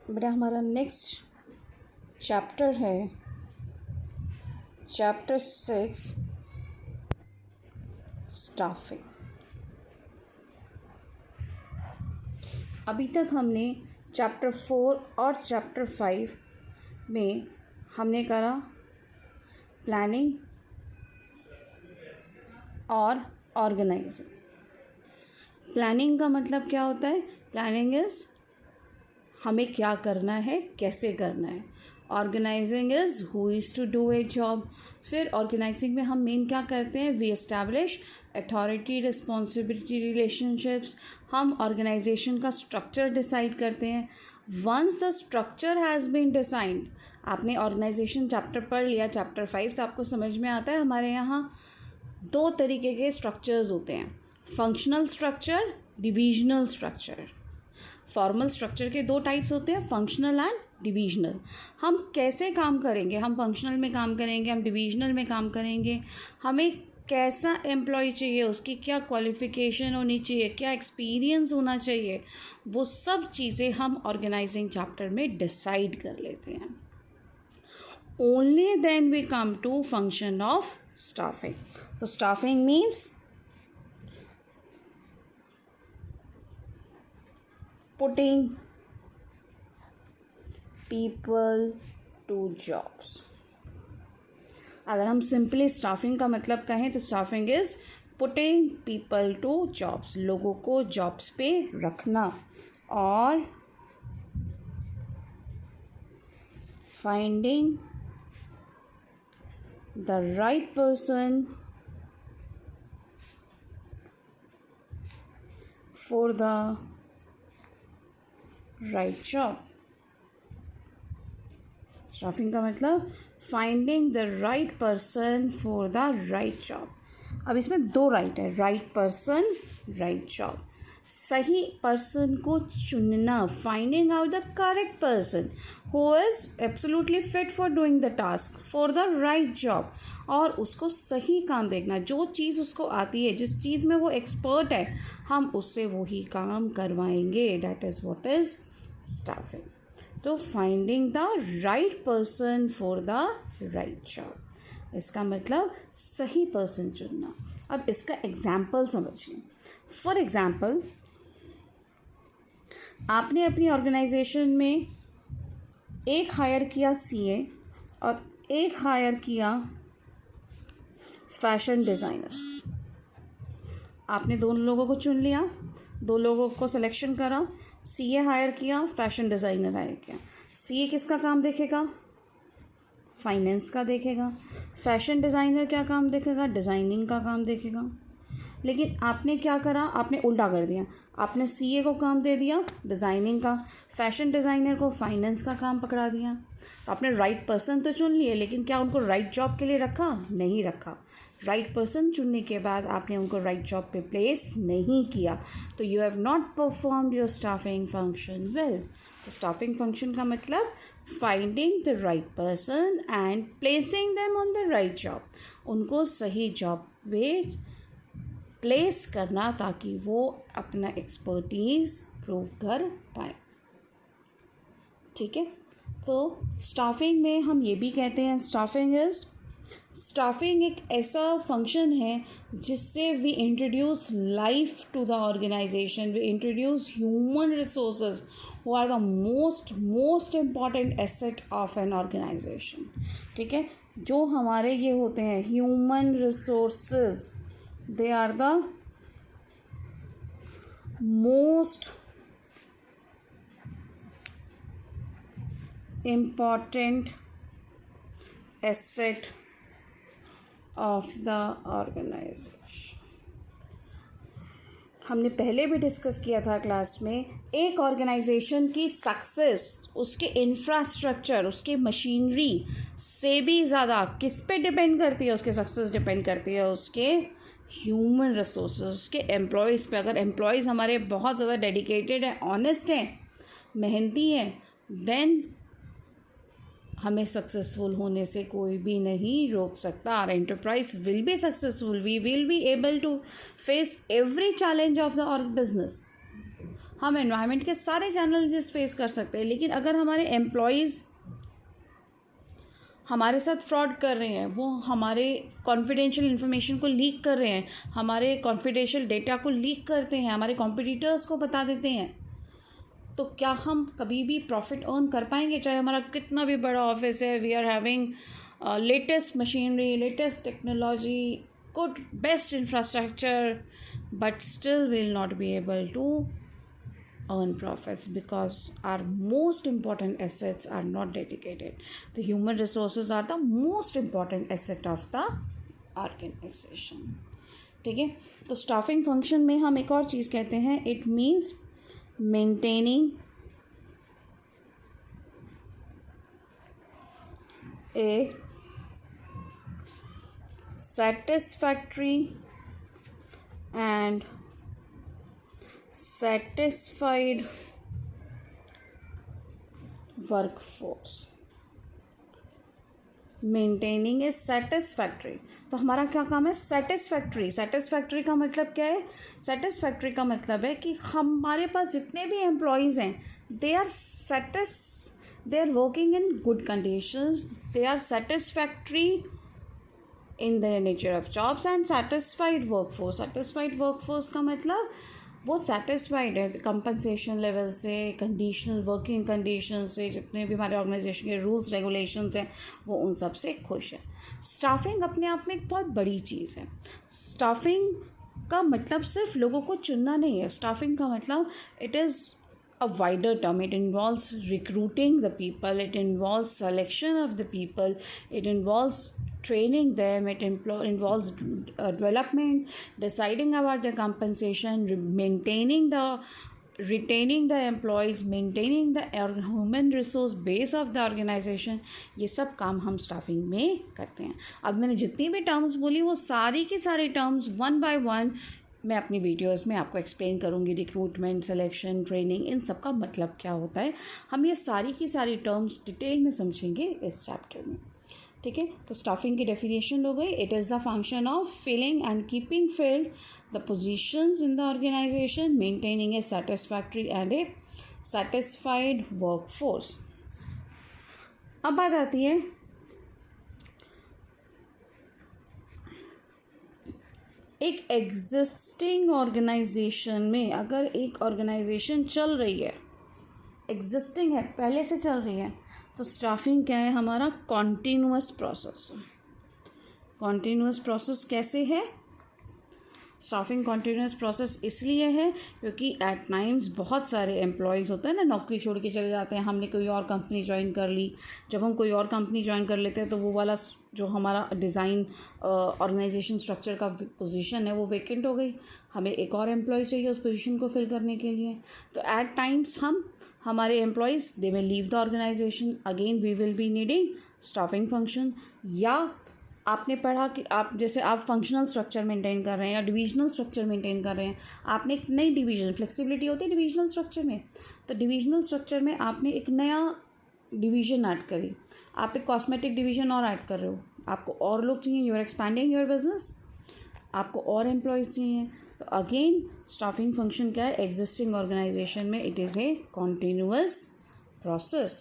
बेटा हमारा next chapter है चैप्टर 6 स्टाफिंग। अभी तक हमने चैप्टर 4 और चैप्टर 5 में हमने करा प्लानिंग और ऑर्गेनाइजिंग। प्लानिंग का मतलब क्या होता है? प्लानिंग इज़ हमें क्या करना है, कैसे करना है। Organising is who is to do a job. फिर ऑर्गेनाइजिंग में हम मेन क्या करते हैं? We establish authority responsibility relationships. हम ऑर्गेनाइजेशन का स्ट्रक्चर डिसाइड करते हैं। Once the structure has been decide, आपने ऑर्गेनाइजेशन चैप्टर पढ़ लिया चैप्टर 5, तो आपको समझ में आता है हमारे यहाँ 2 तरीके के स्ट्रक्चर्स होते हैं, functional structure, divisional structure. Formal structure के 2 टाइप्स होते हैं, फंक्शनल एंड डिविजनल। हम कैसे काम करेंगे? हम फंक्शनल में काम करेंगे, हम डिविजनल में काम करेंगे। हमें कैसा एम्प्लॉय चाहिए, उसकी क्या क्वालिफ़िकेशन होनी चाहिए, क्या एक्सपीरियंस होना चाहिए, वो सब चीज़ें हम ऑर्गेनाइजिंग चैप्टर में डिसाइड कर लेते हैं। Only then we come to function of staffing. तो staffing means putting people to jobs। अगर हम सिंपली स्टाफिंग का मतलब कहें तो staffing is putting people to jobs, लोगों को जॉब्स पे रखना और finding the right person for the right job. Staffing का मतलब finding the right person for the right job. अब इसमें 2 राइट है, राइट पर्सन, राइट जॉब। सही पर्सन को चुनना, finding out the correct person who is absolutely fit for doing the task for the right job, और उसको सही काम देखना। जो चीज़ उसको आती है, जिस चीज़ में वो एक्सपर्ट है, हम उससे वही काम करवाएंगे। That is what is staffing. तो finding the right person for the right job, इसका मतलब सही पर्सन चुनना। अब इसका एग्जाम्पल समझिए। फॉर एग्जाम्पल, आपने अपनी ऑर्गेनाइजेशन में एक हायर किया सीए और एक हायर किया फैशन डिज़ाइनर। आपने दोनों लोगों को चुन लिया, 2 लोगों को सिलेक्शन करा, सीए हायर किया, फैशन डिज़ाइनर हायर किया। सीए किसका काम देखेगा? फाइनेंस का देखेगा। फैशन डिज़ाइनर क्या काम देखेगा? डिज़ाइनिंग का काम देखेगा। लेकिन आपने क्या करा? आपने उल्टा कर दिया। आपने सीए को काम दे दिया डिज़ाइनिंग का, फैशन डिज़ाइनर को फाइनेंस का काम पकड़ा दिया। तो आपने राइट पर्सन तो चुन लिए, लेकिन क्या उनको राइट जॉब के लिए रखा? नहीं रखा। राइट पर्सन चुनने के बाद आपने उनको राइट जॉब पे प्लेस नहीं किया, तो you have not performed your staffing function well. तो स्टाफिंग फंक्शन का मतलब finding the right person and placing them on the right job, उनको सही जॉब पे प्लेस करना ताकि वो अपना एक्सपर्टीज़ प्रूव कर पाए। ठीक है, तो स्टाफिंग में हम ये भी कहते हैं स्टाफिंग एक ऐसा फंक्शन है जिससे we introduce life to the organisation, we introduce human resources who are the most important asset of an organisation. ठीक है, जो हमारे ये होते हैं human resources, they are the most important asset of the organization। हमने पहले भी डिस्कस किया था क्लास में, एक ऑर्गेनाइजेशन की सक्सेस उसके इंफ्रास्ट्रक्चर, उसके मशीनरी से भी ज़्यादा किस पे डिपेंड करती है? उसके सक्सेस डिपेंड करती है उसके ह्यूमन रिसोर्सेज, उसके एम्प्लॉयज़ पे। अगर एम्प्लॉयज़ हमारे बहुत ज़्यादा डेडिकेटेड हैं, ऑनेस्ट हैं, मेहनती हैं, देन हमें सक्सेसफुल होने से कोई भी नहीं रोक सकता। Our enterprise will be successful, we will be able to face every challenge of the business. हम एनवायरनमेंट के सारे चैलेंजेस फेस कर सकते हैं, लेकिन अगर हमारे एम्प्लॉयज़ हमारे साथ फ्रॉड कर रहे हैं, वो हमारे कॉन्फिडेंशियल इन्फॉर्मेशन को लीक कर रहे हैं, हमारे कॉन्फिडेंशियल डेटा को लीक करते हैं, हमारे कॉम्पिटिटर्स को बता देते हैं, तो क्या हम कभी भी प्रॉफिट अर्न कर पाएंगे? चाहे हमारा कितना भी बड़ा ऑफिस है, we are having latest machinery, latest technology, good best infrastructure, but still will not be able to earn profits because our most important assets are not dedicated. The human resources are the most important asset of the organization. ठीक है, तो staffing function में हम एक और चीज़ कहते हैं, it means maintaining A satisfactory and satisfied workforce. Maintaining is satisfactory, तो हमारा क्या काम है? सेटिस्फैक्ट्री। सेटिस्फैक्ट्री का मतलब क्या है? सेटिस्फैक्ट्री का मतलब है कि हमारे पास जितने भी एम्प्लॉयज़ हैं, they are working in good conditions, they are satisfactory in the nature of jobs and satisfied workforce. Satisfied workforce का मतलब वो सेटिस्फाइड है कंपनसेशन लेवल से, कंडीशनल वर्किंग कंडीशन से, जितने भी हमारे ऑर्गेनाइजेशन के रूल्स रेगुलेशंस हैं वो उन सब से खुश है। स्टाफिंग अपने आप में एक बहुत बड़ी चीज़ है। स्टाफिंग का मतलब सिर्फ लोगों को चुनना नहीं है। स्टाफिंग का मतलब it is a wider term. It involves recruiting the people, it involves selection of the people, it involves training them, it involves development, deciding about the compensation, retaining the employees, maintaining the human resource base of the organization. ये सब काम हम staffing में करते हैं। अब मैंने जितनी भी टर्म्स बोली वो सारी की सारी टर्म्स वन बाय वन मैं अपनी वीडियोस में आपको एक्सप्लेन करूँगी। रिक्रूटमेंट, सिलेक्शन, ट्रेनिंग, इन सब का मतलब क्या होता है, हम ये सारी की सारी टर्म्स डिटेल में समझेंगे इस चैप्टर में। ठीक है, तो स्टाफिंग की डेफिनेशन हो गई, it is the function of filling and keeping filled the positions in the organisation, maintaining a satisfactory and a satisfied workforce. अब बात आती है एक एग्जिस्टिंग ऑर्गेनाइजेशन में। अगर एक ऑर्गेनाइजेशन चल रही है, एग्जिस्टिंग है, पहले से चल रही है, तो स्टाफिंग क्या है? हमारा कॉन्टीन्यूअस प्रोसेस है। कॉन्टीन्यूअस प्रोसेस कैसे है? स्टाफिंग कॉन्टीन्यूअस प्रोसेस इसलिए है क्योंकि एट टाइम्स बहुत सारे एम्प्लॉयज़ होते हैं ना, नौकरी छोड़ के चले जाते हैं, हमने कोई और कंपनी ज्वाइन कर ली। जब हम कोई और कंपनी ज्वाइन कर लेते हैं तो वो वाला जो हमारा डिज़ाइन ऑर्गेनाइजेशन स्ट्रक्चर का पोजीशन है वो वेकेंट हो गई, हमें एक और एम्प्लॉय चाहिए उस पोजीशन को फिल करने के लिए। तो एट टाइम्स हमारे employees they will leave the organisation, again we will be needing staffing function. या आपने पढ़ा कि आप जैसे आप फंक्शनल स्ट्रक्चर मेंटेन कर रहे हैं या डिविजनल स्ट्रक्चर मेंटेन कर रहे हैं, आपने एक नई डिवीजन, फ्लेक्सिबिलिटी होती है डिविजनल स्ट्रक्चर में, तो डिविजनल स्ट्रक्चर में आपने एक नया डिवीजन ऐड करी, आप एक कॉस्मेटिक डिवीजन और ऐड कर रहे हो, आपको और लोग चाहिए, you are expanding your business, आपको और एम्प्लॉयज़ चाहिए। तो अगेन स्टाफिंग फंक्शन क्या है? एग्जिस्टिंग ऑर्गेनाइजेशन में it is a continuous process.